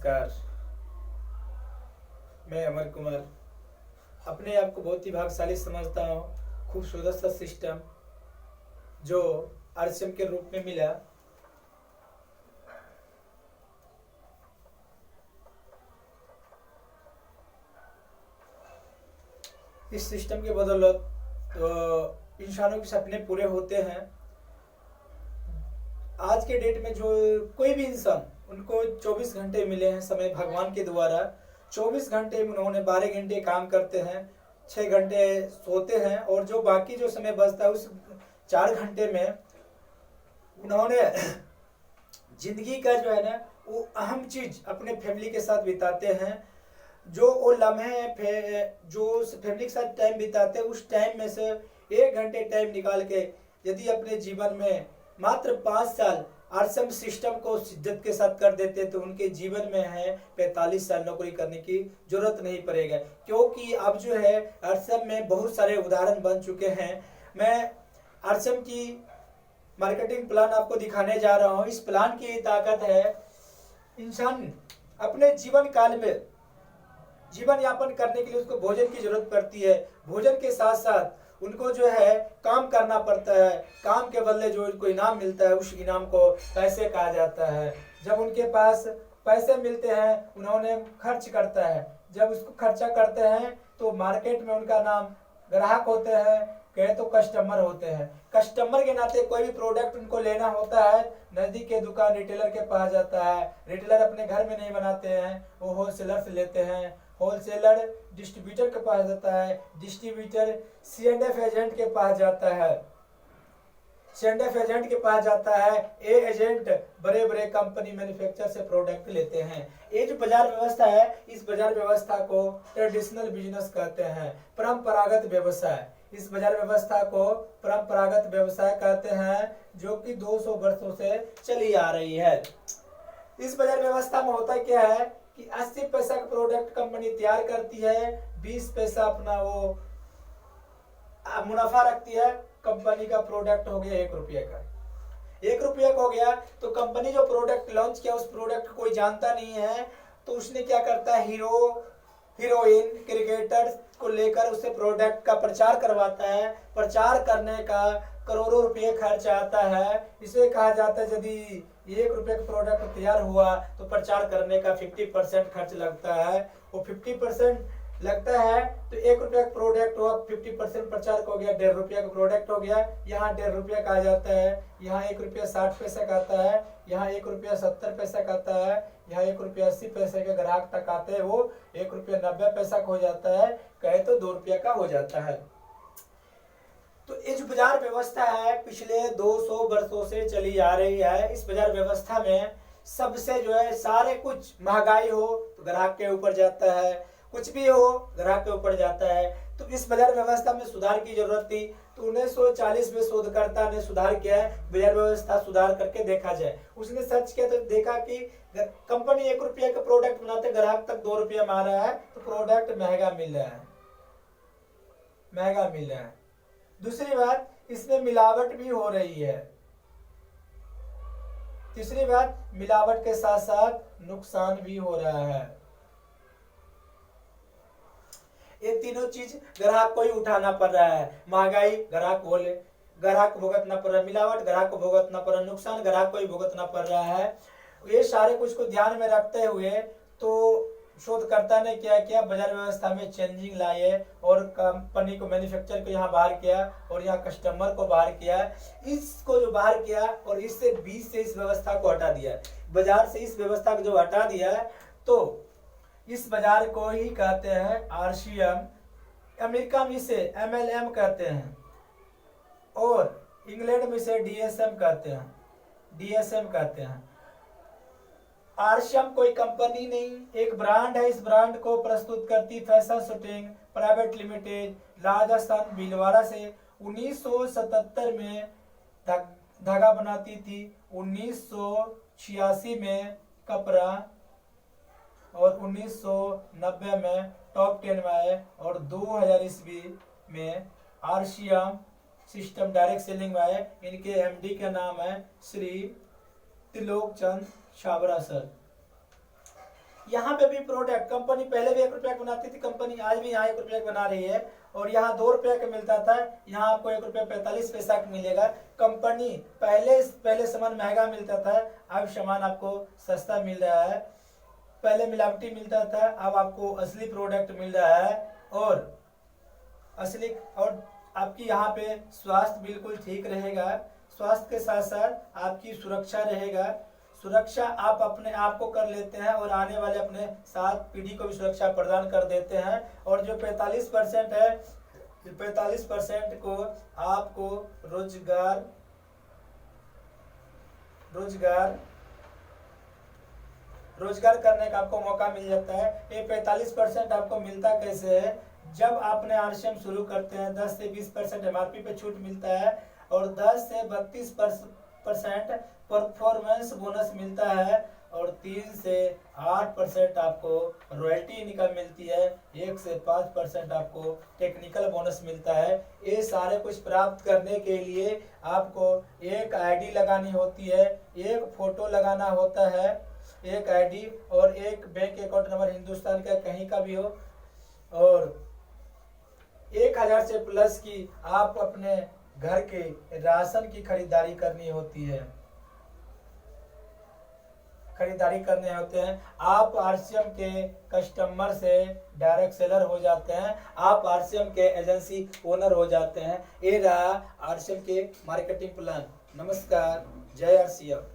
नमस्कार। मैं अमर कुमार अपने आप को बहुत ही भाग्यशाली समझता हूँ। खूबसूरत सा सिस्टम जो आरसीएम के रूप में मिला, इस सिस्टम के बदौलत तो इंसानों के सपने पूरे होते हैं। आज के डेट में जो कोई भी इंसान, उनको 24 घंटे मिले हैं समय भगवान के द्वारा। 24 घंटे में उन्होंने 12 घंटे काम करते हैं, 6 घंटे सोते हैं और जो बाकी जो समय बचता है उस 4 घंटे में उन्होंने जिंदगी का जो है ना वो अहम चीज अपने फैमिली के साथ बिताते हैं। जो वो लम्हे जो फैमिली के साथ टाइम बिताते हैं उस टाइम में से 1 घंटे टाइम निकाल के यदि अपने जीवन में मात्र 5 साल आरसीएम सिस्टम को शिद्दत के साथ कर देते तो उनके जीवन में है 45 साल नौकरी करने की जरूरत नहीं पड़ेगा। क्योंकि अब जो है आरसीएम में बहुत सारे उदाहरण बन चुके हैं। मैं आरसीएम की मार्केटिंग प्लान आपको दिखाने जा रहा हूँ। इस प्लान की ताकत है, इंसान अपने जीवन काल में जीवन यापन करने के लिए उसको भोजन की जरूरत पड़ती है। भोजन के साथ साथ उनको जो है काम करना पड़ता है। काम के बदले जो उनको इनाम मिलता है उस इनाम को पैसे कहा जाता है। जब उनके पास पैसे मिलते हैं उन्होंने खर्च करता है। जब उसको खर्चा करते हैं तो मार्केट में उनका नाम ग्राहक होते हैं, कहे तो कस्टमर होते हैं। कस्टमर के नाते कोई भी प्रोडक्ट उनको लेना होता है, नजदीक के दुकान रिटेलर के पास जाता है। रिटेलर अपने घर में नहीं बनाते हैं, वो होलसेलर से लेते हैं। होलसेलर डिस्ट्रीब्यूटर के पास जाता है, डिस्ट्रीब्यूटर C&F एजेंट के पास जाता है, C&F एजेंट के पास जाता है। ए एजेंट बड़े बड़े कंपनी मैन्युफैक्चर से प्रोडक्ट लेते हैं। ये जो बाजार व्यवस्था है, इस बाजार व्यवस्था को ट्रेडिशनल बिजनेस कहते हैं, परंपरागत व्यवसाय। इस बाजार व्यवस्था को परंपरागत व्यवसाय कहते हैं, जो कि 200 वर्षों से चली आ रही है। इस बाजार व्यवस्था में होता क्या है कि 80 पैसा का प्रोडक्ट कंपनी तैयार करती है, 20 पैसा अपना वो मुनाफा रखती है। कंपनी का प्रोडक्ट हो गया 1 रुपये का, 1 रुपये का हो गया तो कंपनी जो प्रोडक्ट लॉन्च किया उस प्रोडक्ट को कोई जानता नहीं है, तो उसने क्या करता है, हीरोइन क्रिकेटर को लेकर उससे प्रोडक्ट का प्रचार करवाता है। प्रचार करने का करोड़ों रुपये खर्च आता है। इसे कहा जाता है यदि 1 रुपये का प्रोडक्ट तैयार हुआ तो प्रचार करने का 50% खर्च लगता है। वो 50% लगता है तो 1 रुपये का प्रोडक्ट हुआ, 50% प्रचार हो गया, 1.5 रुपये का प्रोडक्ट हो गया। यहाँ 1.5 रुपये का आ जाता है, यहाँ 1 रुपया 60 पैसे का आता है, यहाँ 1 रुपया 70 पैसे का आता है, यहाँ 1 रुपया 80 पैसे के ग्राहक तक आते हैं, वो 1 रुपया 90 पैसा का हो जाता है, कहे तो 2 रुपया का हो जाता है। तो ये जो बाजार व्यवस्था है पिछले 200 वर्षों से चली आ रही है। इस बाजार व्यवस्था में सबसे जो है सारे कुछ, महंगाई हो तो ग्राहक के ऊपर जाता है, कुछ भी हो ग्राहक के ऊपर जाता है। तो इस बाजार व्यवस्था में सुधार की जरूरत थी, तो 1940 में शोधकर्ता ने सुधार किया है, बाजार व्यवस्था सुधार करके देखा जाए। उसने सर्च किया तो देखा कि कंपनी 1 रुपये का प्रोडक्ट बनाते, ग्राहक तक 2 रुपया में आ रहा है, तो प्रोडक्ट महंगा मिल रहा है, महंगा मिल रहा है। दूसरी बात, इसमें मिलावट भी हो रही है। तीसरी बात, मिलावट के साथ साथ नुकसान भी हो रहा है। ये तीनों चीज ग्राहक को ही उठाना पड़ रहा है। महंगाई ग्राहक को भुगतना पड़ रहा है, मिलावट ग्राहक को भुगतना पड़ रहा है, नुकसान ग्राहक को ही भुगतना पड़ रहा है। ये सारे कुछ को ध्यान में रखते हुए तो शोधकर्ता ने क्या किया, बाजार व्यवस्था में चेंजिंग लाए और कंपनी को, मैन्युफैक्चर को यहाँ बाहर किया और यहाँ कस्टमर को बाहर किया। इसको जो बाहर किया और इससे बीच से इस व्यवस्था को हटा दिया, बाजार से इस व्यवस्था को जो हटा दिया तो इस बाजार को ही कहते हैं आरसीएम। अमेरिका में इसे MLM कहते हैं और इंग्लैंड में इसे DSM कहते हैं। आरसीएम कोई कंपनी नहीं, एक ब्रांड है। इस ब्रांड को प्रस्तुत करती fashion shooting private limited, Rajasthan Bhilwara से 1977 में धागा बनाती थी, 1986 में कपड़ा और 1990 में टॉप 10 में आए और 2000 ईस्वी में आरसीएम सिस्टम डायरेक्ट सेलिंग में आए। इनके MD का नाम है श्री त्रिलोक चंद छाबड़ा सर। यहाँ पे भी प्रोडक्ट कंपनी पहले भी 1 रुपया का बनाती थी कंपनी, आज भी यहाँ 1 रुपया का बना रही है, और यहाँ 2 रुपया का मिलता था, यहाँ आपको 1 रुपया 45 पैसा का मिलेगा। कंपनी पहले सामान महंगा मिलता था, अब सामान आपको सस्ता मिल रहा है। पहले मिलावटी मिलता था, अब आपको असली प्रोडक्ट मिल रहा है, और आपकी यहाँ पे स्वास्थ्य बिल्कुल ठीक रहेगा। स्वास्थ्य के साथ साथ आपकी सुरक्षा रहेगा। सुरक्षा आप अपने आप को कर लेते हैं और आने वाले अपने 7 पीढ़ी को भी सुरक्षा प्रदान कर देते हैं। और जो 45% है, 45% को आपको रोजगार करने का आपको मौका मिल जाता है। ये 45% आपको मिलता कैसे है? जब आपने आरसीएम शुरू करते हैं 10 से 20% एमआरपी पे छूट मिलता है, और 10 से 32% परफॉर्मेंस बोनस मिलता है, और 3 से 8% आपको रॉयल्टी इनकम मिलती है, 1 से 5% आपको टेक्निकल बोनस मिलता है। ये सारे कुछ प्राप्त करने के लिए आपको एक आईडी लगानी होती है, एक फोटो लगाना होता है, एक आईडी और एक बैंक अकाउंट नंबर हिंदुस्तान का कहीं का भी हो, और 1000 से प्लस की आप अपने घर के राशन की खरीदारी करनी होती है, आप आरसीएम के कस्टमर से डायरेक्ट सेलर हो जाते हैं, आप आरसीएम के एजेंसी ओनर हो जाते हैं। ये रहा आरसीएम के मार्केटिंग प्लान। नमस्कार, जय आरसीएम।